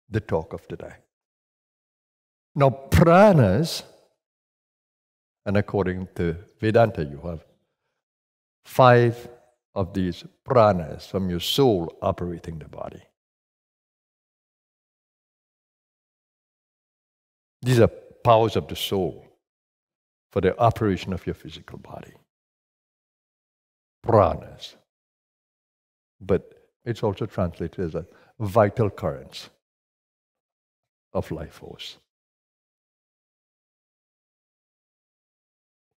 the talk of today. Now, pranas, and according to Vedanta, you have 5 of these pranas from your soul operating the body. These are powers of the soul for the operation of your physical body. Pranas. But it's also translated as a vital currents of life force.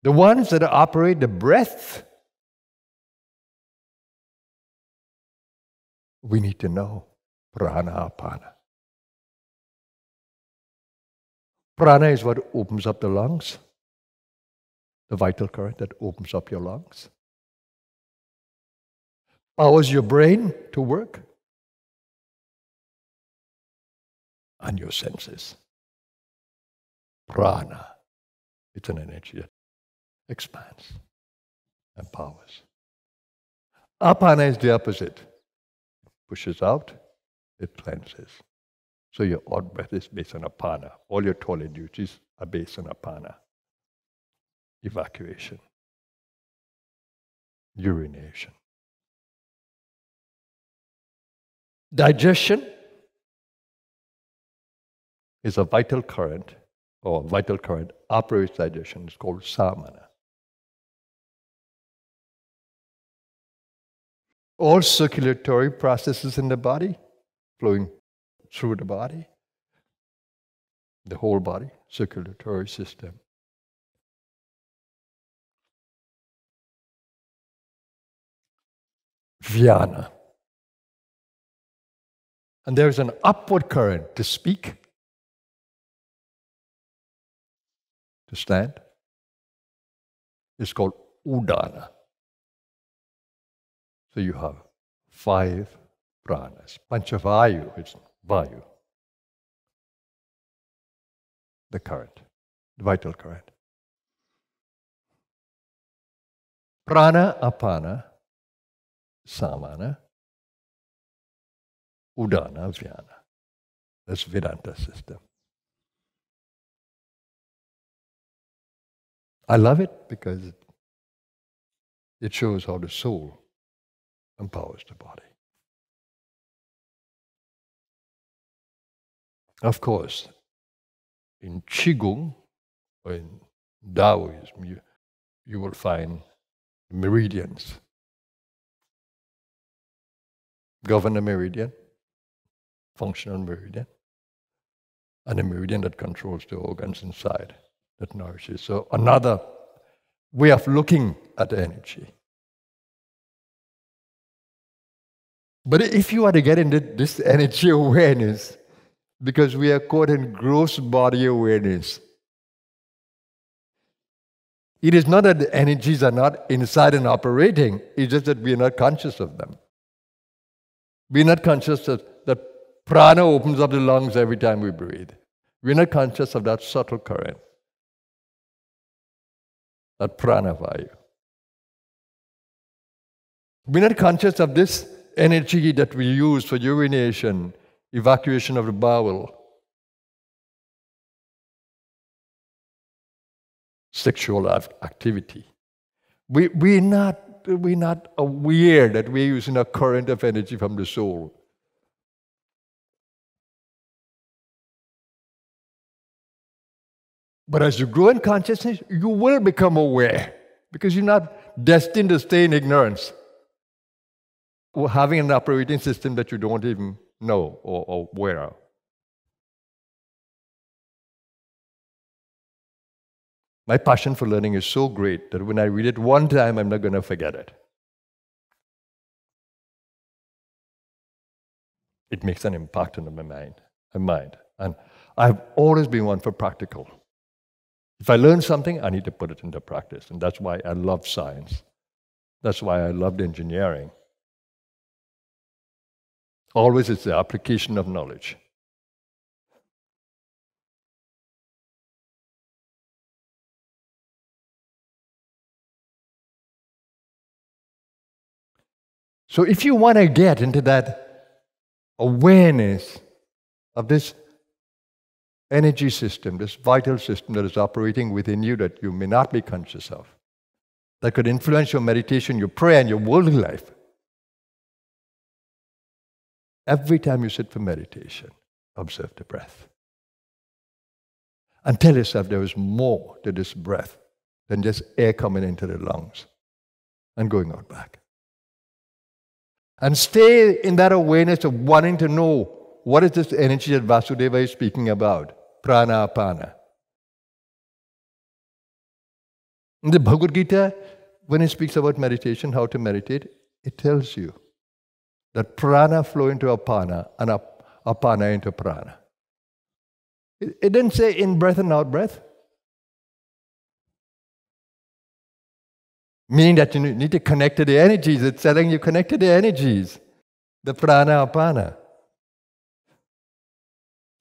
The ones that operate the breath, we need to know prana, apana. Prana is what opens up the lungs, the vital current that opens up your lungs. Powers your brain to work and your senses. Prana, it's an energy that expands and powers. Apana is the opposite. It pushes out, it cleanses. So your out breath is based on apana. All your toilet duties are based on apana. Evacuation. Urination. Digestion is a vital current, or vital current operates digestion. It's called samana. All circulatory processes in the body flowing through the body, the whole body, circulatory system. Vyana. And there is an upward current to speak, to stand. It's called udana. So you have 5 pranas. Panchavayu, it's vayu. The current, the vital current. Prana, apana, samana, udana, vyana. That's Vedanta system. I love it because it shows how the soul empowers the body. Of course, in Qigong or in Taoism, you will find meridians. Governor meridian, functional meridian, and a meridian that controls the organs inside, that nourishes. So another way of looking at the energy. But if you are to get into this energy awareness, because we are caught in gross body awareness, it is not that the energies are not inside and operating, it's just that we are not conscious of them. We're not conscious that prana opens up the lungs every time we breathe. We're not conscious of that subtle current, that prana vayu. We're not conscious of this energy that we use for urination, evacuation of the bowel, sexual activity. We're not aware that we're using a current of energy from the soul. But as you grow in consciousness, you will become aware, because you're not destined to stay in ignorance, or having an operating system that you don't even know or aware of. My passion for learning is so great that when I read it one time, I'm not going to forget it. It makes an impact on my mind. And I've always been one for practical. If I learn something, I need to put it into practice. And that's why I love science. That's why I loved engineering. Always it's the application of knowledge. So if you want to get into that awareness of this energy system, this vital system that is operating within you that you may not be conscious of, that could influence your meditation, your prayer, and your worldly life. Every time you sit for meditation, observe the breath. And tell yourself there is more to this breath than just air coming into the lungs and going out back. And stay in that awareness of wanting to know what is this energy that Vasudeva is speaking about, prana, apana. In the Bhagavad Gita, when it speaks about meditation, how to meditate, it tells you that prana flow into apana and apana into prana. It didn't say in breath and out breath. Meaning that you need to connect to the energies. It's telling you connect to the energies, the prana, apana.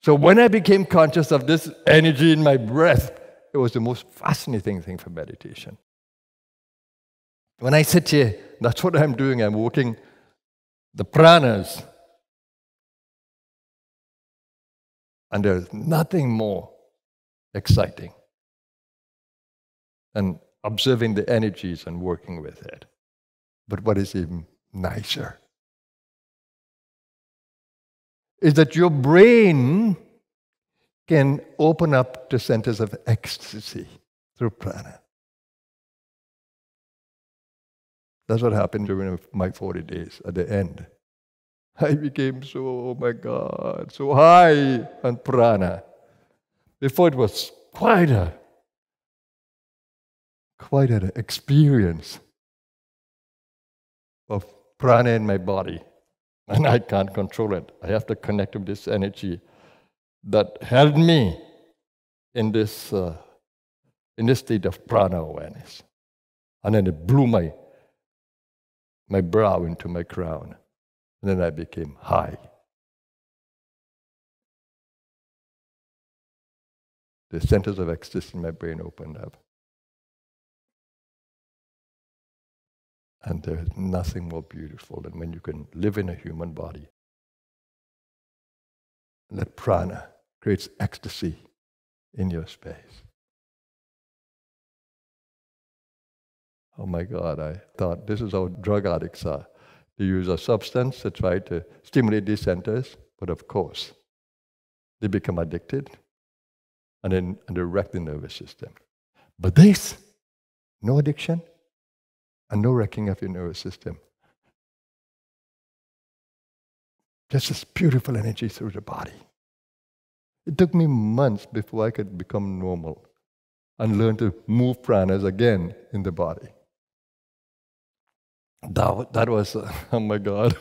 So when I became conscious of this energy in my breath, it was the most fascinating thing for meditation. When I sit here, that's what I'm doing. I'm working the pranas. And there's nothing more exciting than observing the energies and working with it. But what is even nicer is that your brain can open up to centers of ecstasy through prana. That's what happened during my 40 days at the end. I became so, oh my God, so high on prana. Before it was quite an experience of prana in my body. And I can't control it. I have to connect with this energy that held me in this state of prana awareness. And then it blew my brow into my crown. And then I became high. The centers of ecstasy in my brain opened up. And there is nothing more beautiful than when you can live in a human body. And that prana creates ecstasy in your space. Oh my God, I thought this is how drug addicts are. They use a substance to try to stimulate these centers, but of course, they become addicted and they wreck the nervous system. But this, no addiction and no wrecking of your nervous system. Just this beautiful energy through the body. It took me months before I could become normal and learn to move pranas again in the body. That was, oh my God.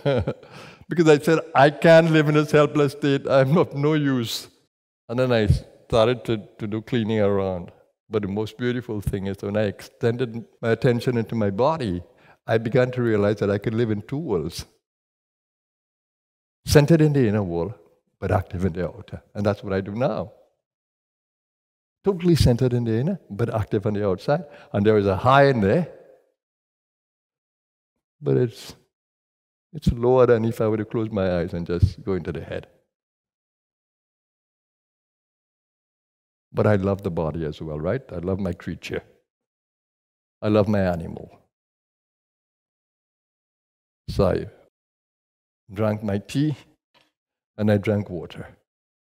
Because I said, I can't live in this helpless state. I'm of no use. And then I started to do cleaning around. But the most beautiful thing is when I extended my attention into my body, I began to realize that I could live in two worlds. Centered in the inner world, but active in the outer. And that's what I do now. Totally centered in the inner, but active on the outside. And there is a high in there. But it's lower than if I were to close my eyes and just go into the head. But I love the body as well, right? I love my creature. I love my animal. So I drank my tea and I drank water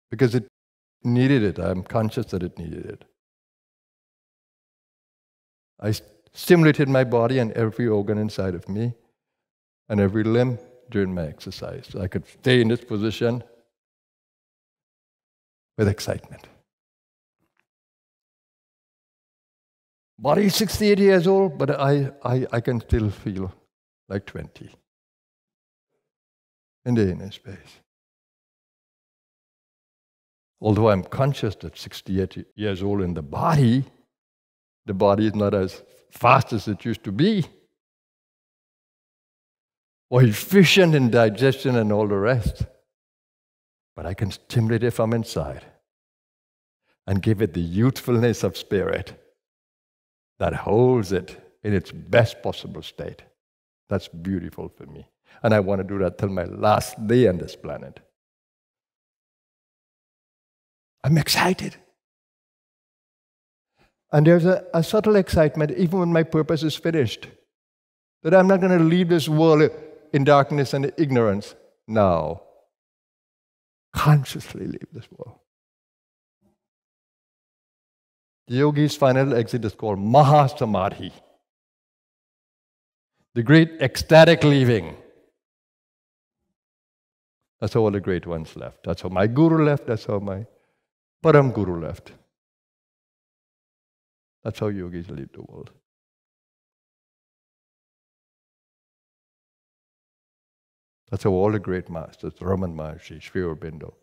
because it needed it. I'm conscious that it needed it. I stimulated my body and every organ inside of me and every limb during my exercise. So I could stay in this position with excitement. Body is 68 years old, but I can still feel like 20 in the inner space. Although I'm conscious that 68 years old in the body is not as fast as it used to be, or efficient in digestion and all the rest. But I can stimulate it from inside and give it the youthfulness of spirit that holds it in its best possible state. That's beautiful for me. And I want to do that till my last day on this planet. I'm excited. And there's a subtle excitement, even when my purpose is finished, that I'm not going to leave this world in darkness and ignorance. No. Consciously leave this world. The yogi's final exit is called Mahasamadhi, the great ecstatic leaving. That's how all the great ones left. That's how my guru left. That's how my Param Guru left. That's how yogis leave the world. That's how all the great masters, Raman Maharshi, Sri Aurobindo.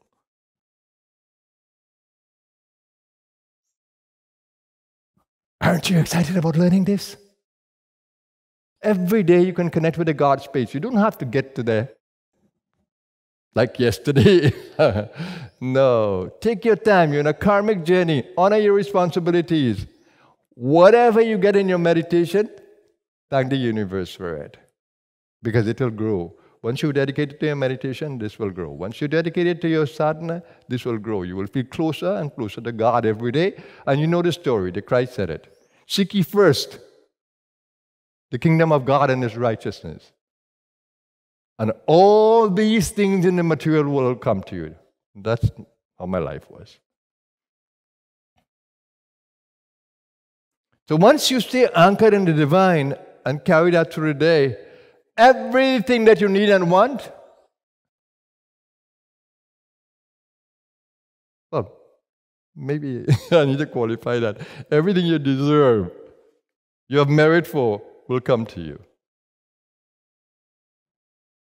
Aren't you excited about learning this? Every day you can connect with the God space. You don't have to get to there like yesterday. No. Take your time. You're on a karmic journey. Honor your responsibilities. Whatever you get in your meditation, thank the universe for it. Because it will grow. Once you dedicate it to your meditation, this will grow. Once you dedicate it to your sadhana, this will grow. You will feel closer and closer to God every day. And you know the story. The Christ said it. Seek ye first the kingdom of God and His righteousness. And all these things in the material world will come to you. That's how my life was. So once you stay anchored in the divine and carry that through the day, everything that you need and want, well, maybe I need to qualify that. Everything you deserve, you have merit for, will come to you.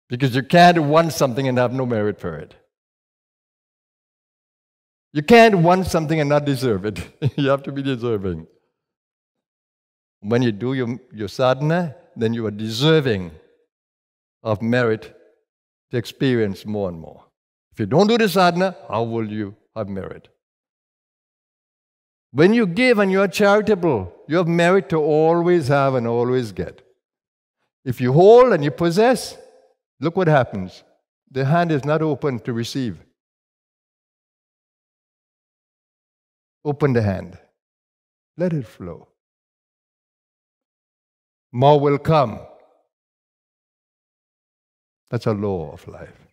Because you can't want something and have no merit for it. You can't want something and not deserve it. You have to be deserving. When you do your sadhana, then you are deserving of merit to experience more and more. If you don't do the sadhana, how will you have merit? When you give and you are charitable, you have merit to always have and always get. If you hold and you possess, look what happens. The hand is not open to receive. Open the hand. Let it flow. More will come. That's a law of life.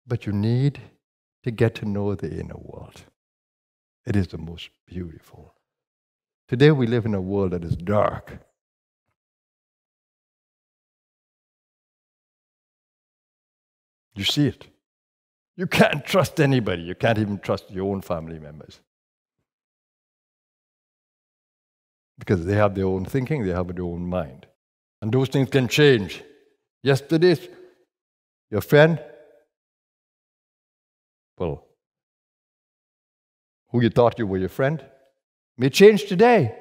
But you need to get to know the inner world. It is the most beautiful. Today we live in a world that is dark. You see it. You can't trust anybody. You can't even trust your own family members. Because they have their own thinking, they have their own mind. And those things can change. Yesterday, your friend, well, who you thought you were your friend, may change today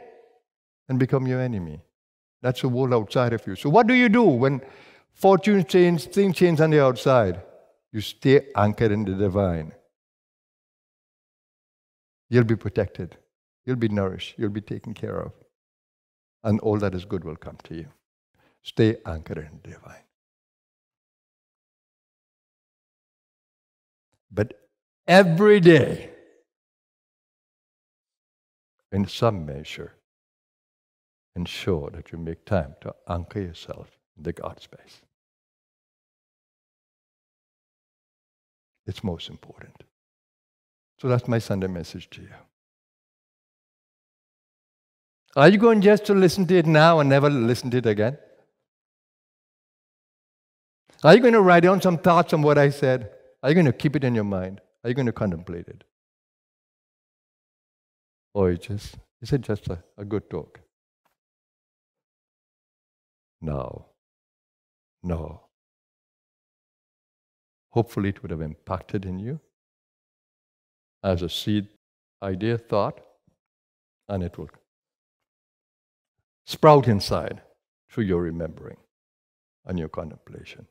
and become your enemy. That's the world outside of you. So what do you do when fortune change, things change on the outside? You stay anchored in the divine. You'll be protected. You'll be nourished. You'll be taken care of. And all that is good will come to you. Stay anchored in the divine. But every day, in some measure, ensure that you make time to anchor yourself in the God space. It's most important. So that's my Sunday message to you. Are you going just to listen to it now and never listen to it again? Are you going to write down some thoughts on what I said? Are you going to keep it in your mind? Are you going to contemplate it? Or is it just a good talk? No. Hopefully it would have impacted in you as a seed, idea, thought, and it will sprout inside through your remembering and your contemplation.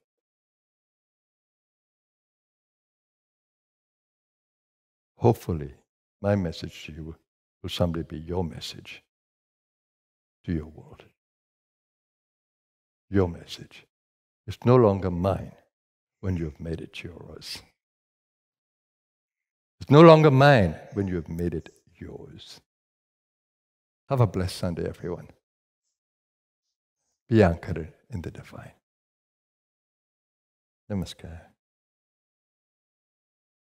Hopefully, my message to you will someday be your message to your world. Your message. It's no longer mine. when you have made it yours. It's no longer mine when you have made it yours. Have a blessed Sunday, everyone. Be anchored in the divine. Namaskar.